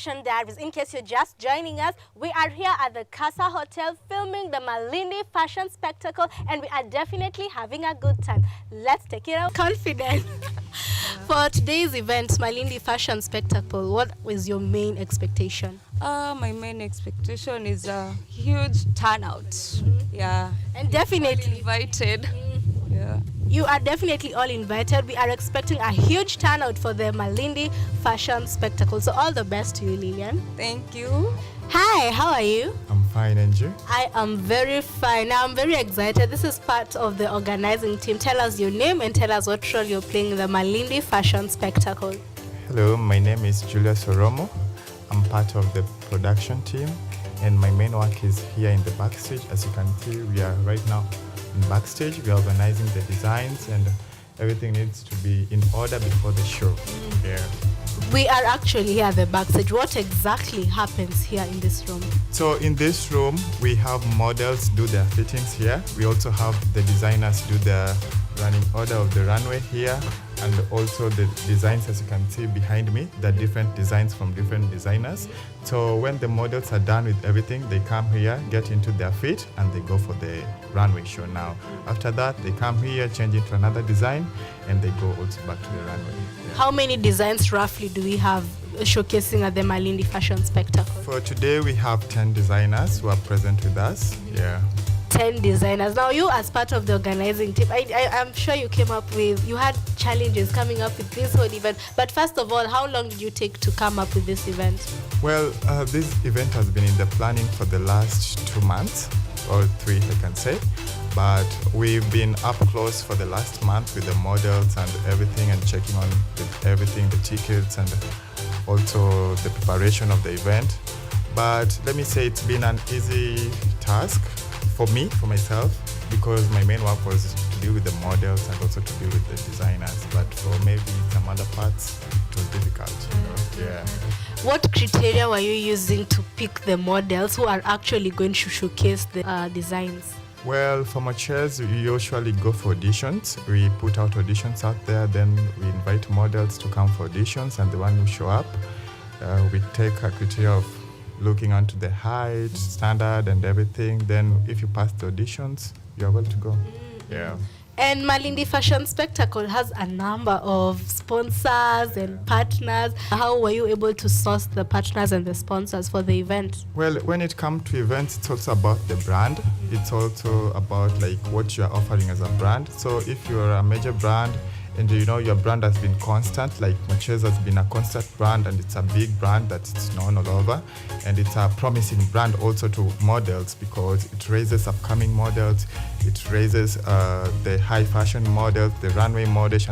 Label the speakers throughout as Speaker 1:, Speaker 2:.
Speaker 1: Fashion Diaries. In case you're just joining us, we are here at the Casa Hotel filming the Malindi fashion spectacle, and we are definitely having a good time. Let's take it out. Confident. For today's event, Malindi fashion spectacle, what was your main expectation?
Speaker 2: My main expectation is a huge turnout. Yeah.
Speaker 1: And definitely
Speaker 2: Invited. Yeah.
Speaker 1: you are definitely all invited. We are expecting a huge turnout for the Malindi fashion spectacle. So all the best to you, Lillian.
Speaker 2: Thank you.
Speaker 1: Hi, how are you?
Speaker 3: I'm fine, and you?
Speaker 1: I am very fine. I'm very excited. This is part of the organizing team. Tell us your name and tell us what role you're playing in the Malindi fashion spectacle.
Speaker 3: Hello, my name is Julius Oromo. I'm part of the production team, and my main work is here in the backstage. As you can see, we are right now in backstage. We are organizing the designs, and everything needs to be in order before the show. Yeah.
Speaker 1: We are actually here at the backstage. What exactly happens here in this room?
Speaker 3: So in this room, we have models do their fittings here. We also have the designers do the running order of the runway here, and also the designs, as you can see behind me, the different designs from different designers. So when the models are done with everything, they come here, get into their fit, and they go for the runway show now. After that, they come here, change into another design, and they go also back to the runway. Yeah.
Speaker 1: How many designs roughly do we have showcasing at the Malindi fashion spectacle?
Speaker 3: For today, we have 10 designers who are present with us. Yeah.
Speaker 1: 10 designers. Now you as part of the organizing team, I'm sure you had challenges coming up with this whole event. But first of all, how long did you take to come up with this event?
Speaker 3: Well, this event has been in the planning for the last 2 months, or 3 I can say. But we've been up close for the last month with the models and everything, and checking on with everything, the tickets and also the preparation of the event. But let me say it's been an easy task for me, for myself, because my main work was to deal with the models and also to deal with the designers. But for maybe some other parts, it was difficult, you know? Yeah.
Speaker 1: What criteria were you using to pick the models who are actually going to showcase the designs?
Speaker 3: Well, for my chairs, we usually go for auditions. We put out auditions out there, then we invite models to come for auditions, and the one who show up, we take a criteria of looking onto the height, standard, and everything. Then if you pass the auditions, you're well to go. Yeah.
Speaker 1: And Malindi Fashion Spectacle has a number of sponsors and partners. How were you able to source the partners and the sponsors for the event?
Speaker 3: Well, when it comes to events, it's also about the brand. It's also about like what you're offering as a brand. So if you're a major brand and you know your brand has been constant, like Moches has been a constant brand, and it's a big brand that it's known all over, and it's a promising brand also to models because it raises upcoming models, it raises the high fashion models, the runway models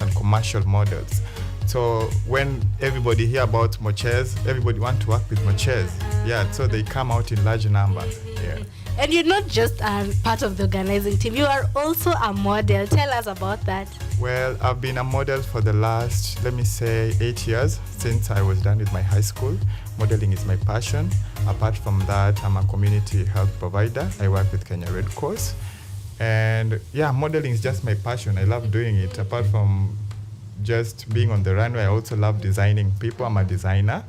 Speaker 3: and commercial models. So when everybody hear about Moches, everybody want to work with Moches. Yeah, so they come out in large numbers. Yeah.
Speaker 1: And you're not just part of the organizing team, you are also a model. Tell us about that.
Speaker 3: Well, I've been a model for the last, let me say, 8 years since I was done with my high school. Modeling is my passion. Apart from that, I'm a community health provider. I work with Kenya Red Cross. And yeah, modeling is just my passion. I love doing it. Apart from just being on the runway, I also love designing people. I'm a designer,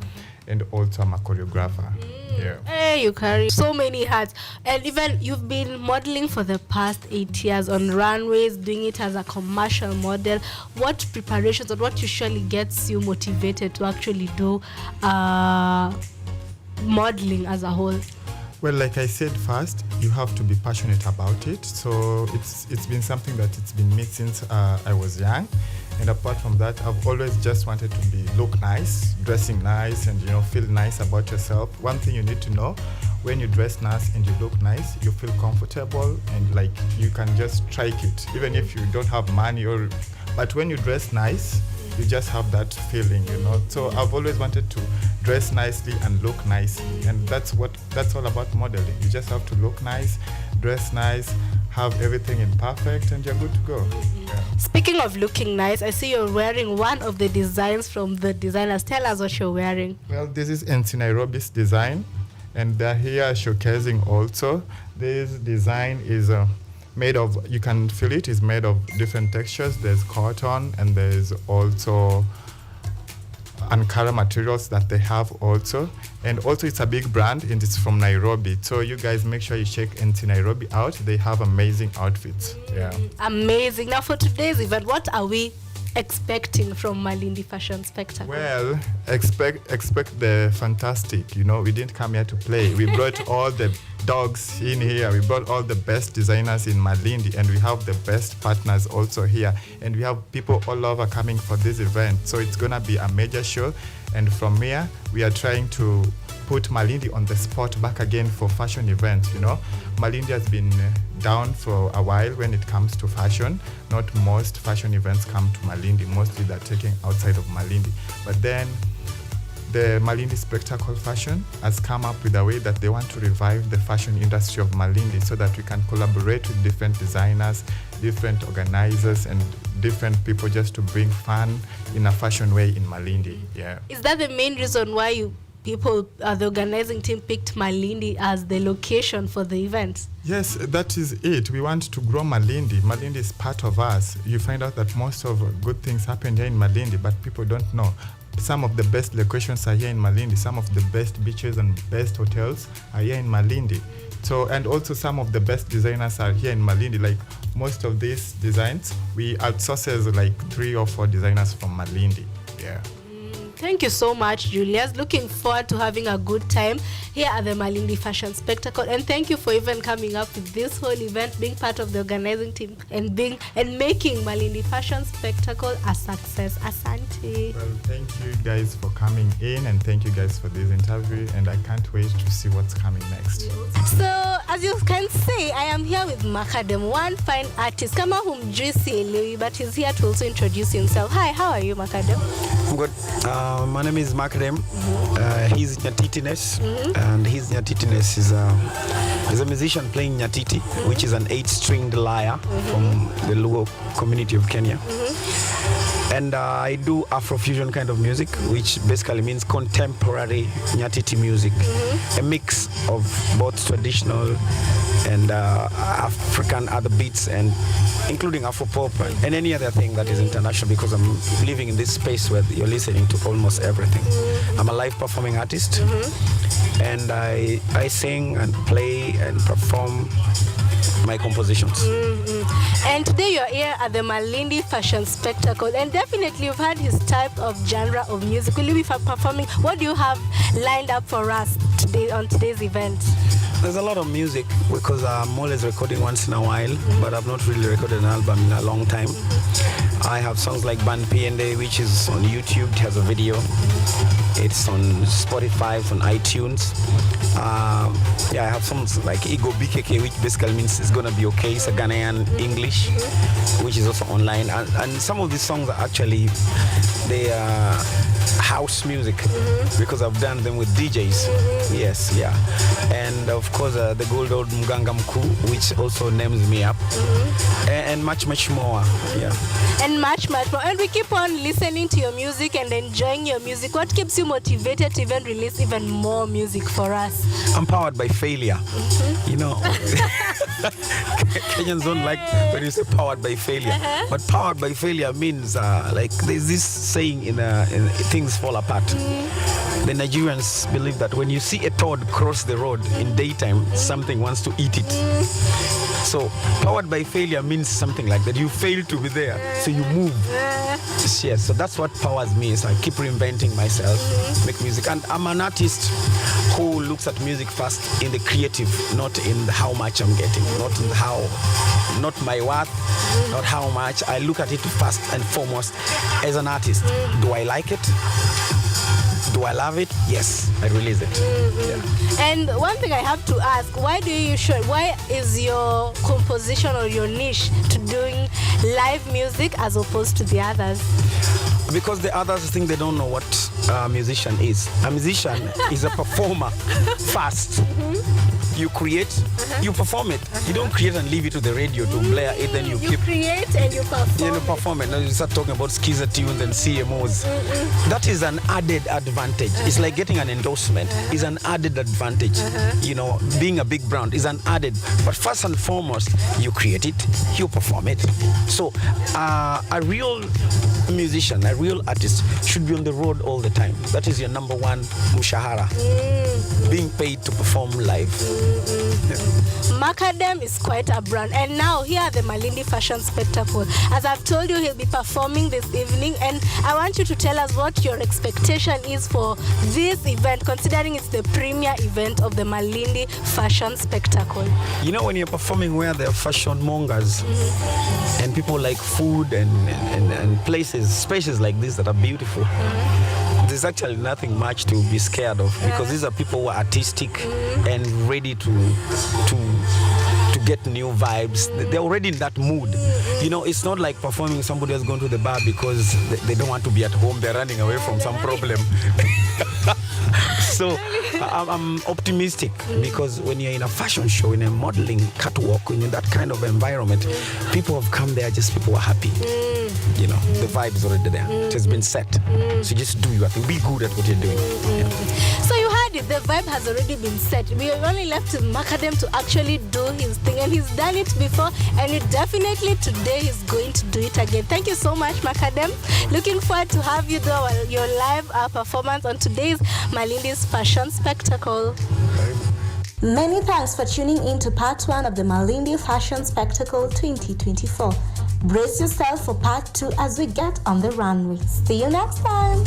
Speaker 3: and also I'm a choreographer. Yeah.
Speaker 1: Hey, you carry so many hats, and even you've been modeling for the past 8 years on runways, doing it as a commercial model. What preparations or what usually gets you motivated to actually do modeling as a whole?
Speaker 3: Well, like I said first, you have to be passionate about it. So it's been something that it's been me since I was young. And apart from that, I've always just wanted to look nice, dressing nice, and feel nice about yourself. One thing you need to know, when you dress nice and you look nice, you feel comfortable and like you can just strike it, even if you don't have money but when you dress nice, you just have that feeling, So I've always wanted to dress nicely and look nicely, and that's all about modeling. You just have to look nice, dress nice, have everything in perfect, and you're good to go. Yeah.
Speaker 1: Speaking of looking nice, I see you're wearing one of the designs from the designers. Tell us what you're wearing.
Speaker 3: Well, this is NC Nairobi's design, and they're here showcasing also. This design is made of, you can feel it, is made of different textures. There's cotton, and there's also Ankara materials that they have also. And also it's a big brand and it's from Nairobi. So you guys make sure you check NT Nairobi out. They have amazing outfits. Yeah.
Speaker 1: Amazing. Now for today's event, what are we expecting from Malindi Fashion Spectacle?
Speaker 3: Well, expect the fantastic. You know, we didn't come here to play. We brought all the dogs in here. We brought all the best designers in Malindi, and we have the best partners also here. And we have people all over coming for this event. So it's gonna be a major show. And from here, we are trying to put Malindi on the spot back again for fashion events. You know, Malindi has been down for a while when it comes to fashion. Not most fashion events come to Malindi. Mostly they're taken outside of Malindi. But then the Malindi Spectacle Fashion has come up with a way that they want to revive the fashion industry of Malindi so that we can collaborate with different designers, different organizers, and different people just to bring fun in a fashion way in Malindi. Yeah.
Speaker 1: Is that the main reason why the organizing team picked Malindi as the location for the event?
Speaker 3: Yes, that is it. We want to grow Malindi. Malindi is part of us. You find out that most of good things happen here in Malindi, but people don't know. Some of the best locations are here in Malindi. Some of the best beaches and best hotels are here in Malindi. So, and also some of the best designers are here in Malindi. Like most of these designs, we outsource like 3 or 4 designers from Malindi. Yeah.
Speaker 1: Thank you so much, Julius. Looking forward to having a good time here at the Malindi Fashion Spectacle. And thank you for even coming up with this whole event, being part of the organizing team, and making Malindi Fashion Spectacle a success. Asante.
Speaker 3: Well, thank you guys for coming in, and thank you guys for this interview. And I can't wait to see what's coming next.
Speaker 1: So, as you can see, I am here with Makadem, one fine artist. Kama humjui sielewi, but he's here to also introduce himself. Hi, how are you, Makadem?
Speaker 4: I'm good. My name is Makadem. He's Nyatitiness, and his Nyatitiness is a musician playing Nyatiti, which is an 8-stringed lyre from the Luo community of Kenya. And I do Afrofusion kind of music, which basically means contemporary Nyatiti music, a mix of both traditional and African other beats, and including Afropop and any other thing that is international, because I'm living in this space where you're listening to almost everything. I'm a live performing artist, and I sing and play and perform my compositions.
Speaker 1: And today you're here at the Malindi Fashion Spectacle, and definitely you've had his type of genre of music. Will you be performing? What do you have lined up for us today on today's event?
Speaker 4: There's a lot of music because I'm always recording once in a while, but I've not really recorded an album in a long time. I have songs like Ban Piende, which is on YouTube. It has a video. It's on Spotify, it's on iTunes. I have songs like Ego BKK, which basically means it's gonna be okay. It's a Ghanaian English, which is also online. And some of these songs are actually they are house music because I've done them with DJs. Yes, yeah. And of course, the good old Mganga Mkuu, which also names me up, and much more. Yeah.
Speaker 1: And much more. And we keep on listening to your music and enjoying your music. What keeps you motivated to even release even more music for us?
Speaker 4: I'm powered by failure. You know, Kenyans don't like when you say powered by failure. But powered by failure means like there's this saying in things fall apart. The Nigerians believe that when you see a toad cross the road in daytime, something wants to eat it. So powered by failure means something like that. You fail to be there, so you move. Yes, so that's what powers me. So I keep reinventing myself, make music. And I'm an artist who looks at music first in the creative, not in how much I'm getting, not my worth, not how much. I look at it first and foremost as an artist. Do I like it? Do I love it? Yes, I release it. Yeah.
Speaker 1: And one thing I have to ask, why is your composition or your niche to doing live music as opposed to the others?
Speaker 4: Because the others think they don't know what a musician is. A musician is a performer first. You create, you perform it. You don't create and leave it to the radio to blare it, then you
Speaker 1: create and you perform.
Speaker 4: You perform it. Now you start talking about skizzer tunes and CMOs. That is an added advantage. It's like getting an endorsement. It's an added advantage. You know, being a big brand is an added. But first and foremost, you create it, you perform it. So a real musician, a real artist, should be on the road all the time. That is your number one mushahara. Being paid to perform live.
Speaker 1: Macadam is quite a brand, and now here at the Malindi Fashion Spectacle, as I've told you, he'll be performing this evening, and I want you to tell us what your expectation is for this event, considering it's the premier event of the Malindi Fashion Spectacle.
Speaker 4: You know, when you're performing where there are fashion mongers and people like food and places, spaces like this that are beautiful, there's actually nothing much to be scared of, because these are people who are artistic and ready to get new vibes. They're already in that mood. You know, it's not like performing somebody else going to the bar because they don't want to be at home. They're running away from some problem. So I'm optimistic, because when you're in a fashion show, in a modeling catwalk, when you're in that kind of environment, people have come there, just people are happy. You know, the vibe is already there. It has been set. So just do your thing. Be good at what you're doing. Yeah.
Speaker 1: So you heard it, the vibe has already been set. We are only left to Macadam to actually do his thing, and he's done it before, and definitely today he's going to do it again. Thank you so much, Macadam. Looking forward to have you do your live performance on today's Malindi's Fashion Spectacle. Many thanks for tuning in to part 1 of the Malindi Fashion Spectacle 2024. Brace yourself for part 2 as we get on the runway. See you next time.